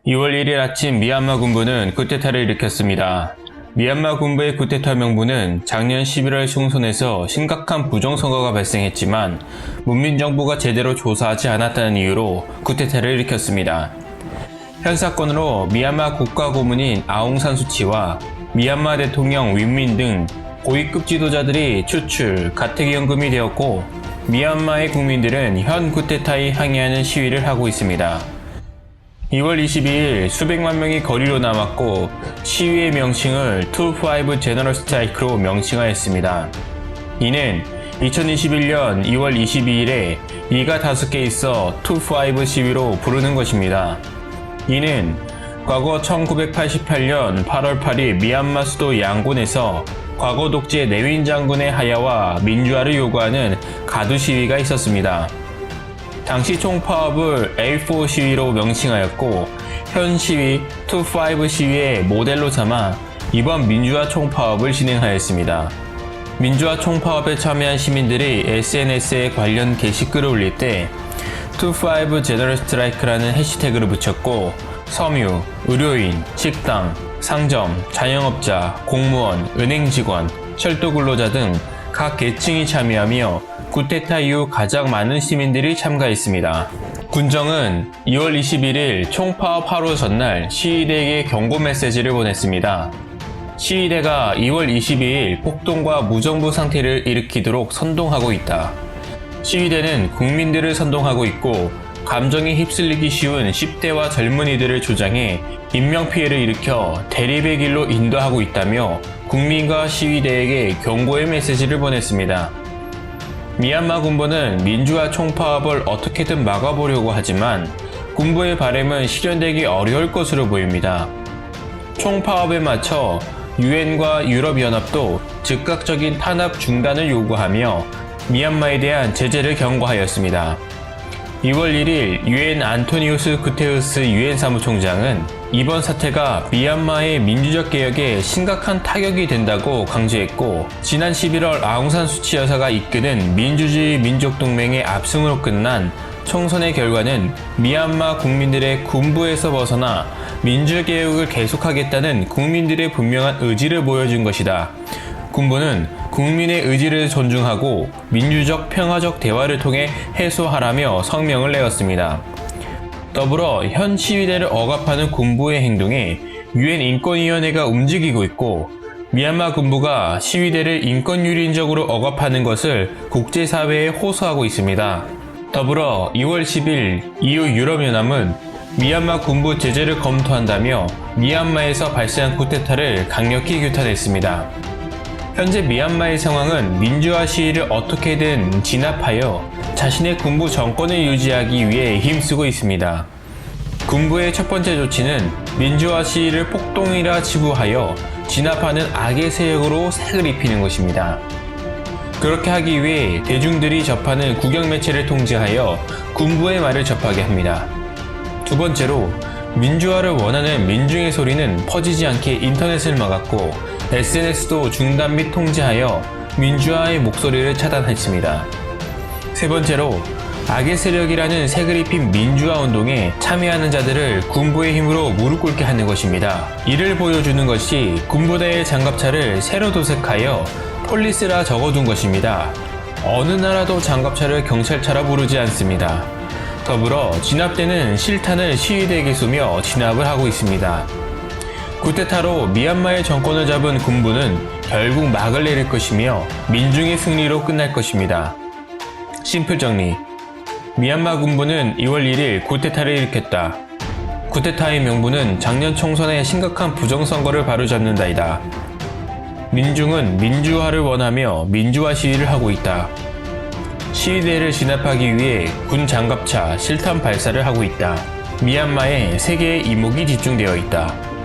2월 1일 아침 미얀마 군부는 쿠데타를 일으켰습니다. 미얀마 군부의 쿠데타 명분은 작년 11월 총선에서 심각한 부정선거가 발생했지만 문민정부가 제대로 조사하지 않았다는 이유로 쿠데타를 일으켰습니다. 현 사건으로 미얀마 국가고문인 아웅산 수치와 미얀마 대통령 윈민 등 고위급 지도자들이 추출, 가택연금이 되었고 미얀마의 국민들은 현 쿠데타에 항의하는 시위를 하고 있습니다. 2월 22일 수백만 명이 거리로 나왔고 시위의 명칭을 2-5 제너럴 스트라이크로 명칭하였습니다. 이는 2021년 2월 22일에 이가 5개 있어 2-5 시위로 부르는 것입니다. 이는 과거 1988년 8월 8일 미얀마 수도 양곤에서 과거 독재 내윈 장군의 하야와 민주화를 요구하는 가두 시위가 있었습니다. 당시 총파업을 A4 시위로 명칭하였고 현 시위 2-5 시위의 모델로 삼아 이번 민주화 총파업을 진행하였습니다. 민주화 총파업에 참여한 시민들이 SNS에 관련 게시글을 올릴 때 2-5 제너럴 스트라이크라는 해시태그를 붙였고 섬유, 의료인, 식당, 상점, 자영업자, 공무원, 은행 직원, 철도 근로자 등 각 계층이 참여하며 쿠데타 이후 가장 많은 시민들이 참가했습니다. 군정은 2월 21일 총파업 하루 전날 시위대에게 경고 메시지를 보냈습니다. 시위대가 2월 22일 폭동과 무정부 상태를 일으키도록 선동하고 있다. 시위대는 국민들을 선동하고 있고 감정에 휩쓸리기 쉬운 10대와 젊은이들을 조장해 인명피해를 일으켜 대립의 길로 인도하고 있다며 국민과 시위대에게 경고의 메시지를 보냈습니다. 미얀마 군부는 민주화 총파업을 어떻게든 막아보려고 하지만 군부의 바람은 실현되기 어려울 것으로 보입니다. 총파업에 맞춰 유엔과 유럽연합도 즉각적인 탄압 중단을 요구하며 미얀마에 대한 제재를 경고하였습니다. 2월 1일 유엔 안토니우스 구테우스 유엔 사무총장은 이번 사태가 미얀마의 민주적 개혁에 심각한 타격이 된다고 강조했고 지난 11월 아웅산 수치 여사가 이끄는 민주주의 민족동맹의 압승으로 끝난 총선의 결과는 미얀마 국민들의 군부에서 벗어나 민주개혁을 계속하겠다는 국민들의 분명한 의지를 보여준 것이다. 군부는 국민의 의지를 존중하고 민주적 평화적 대화를 통해 해소하라며 성명을 내었습니다. 더불어 현 시위대를 억압하는 군부의 행동에 유엔 인권위원회가 움직이고 있고 미얀마 군부가 시위대를 인권유린적으로 억압하는 것을 국제사회에 호소하고 있습니다. 더불어 2월 10일 EU 유럽연합은 미얀마 군부 제재를 검토한다며 미얀마에서 발생한 쿠데타를 강력히 규탄했습니다. 현재 미얀마의 상황은 민주화 시위를 어떻게든 진압하여 자신의 군부 정권을 유지하기 위해 힘쓰고 있습니다. 군부의 첫 번째 조치는 민주화 시위를 폭동이라 치부하여 진압하는 악의 세력으로 색을 입히는 것입니다. 그렇게 하기 위해 대중들이 접하는 국영 매체를 통제하여 군부의 말을 접하게 합니다. 두 번째로 민주화를 원하는 민중의 소리는 퍼지지 않게 인터넷을 막았고 SNS도 중단 및 통제하여 민주화의 목소리를 차단했습니다. 세 번째로 악의 세력이라는 색을 입힌 민주화 운동에 참여하는 자들을 군부의 힘으로 무릎 꿇게 하는 것입니다. 이를 보여주는 것이 군부대의 장갑차를 새로 도색하여 폴리스라 적어둔 것입니다. 어느 나라도 장갑차를 경찰차라 부르지 않습니다. 더불어 진압대는 실탄을 시위대에게 쏘며 진압을 하고 있습니다. 쿠데타로 미얀마의 정권을 잡은 군부는 결국 막을 내릴 것이며 민중의 승리로 끝날 것입니다. 심플 정리. 미얀마 군부는 2월 1일 쿠데타를 일으켰다. 쿠데타의 명분은 작년 총선의 심각한 부정선거를 바로잡는다이다. 민중은 민주화를 원하며 민주화 시위를 하고 있다. 시위대를 진압하기 위해 군 장갑차 실탄 발사를 하고 있다. 미얀마에 세계의 이목이 집중되어 있다.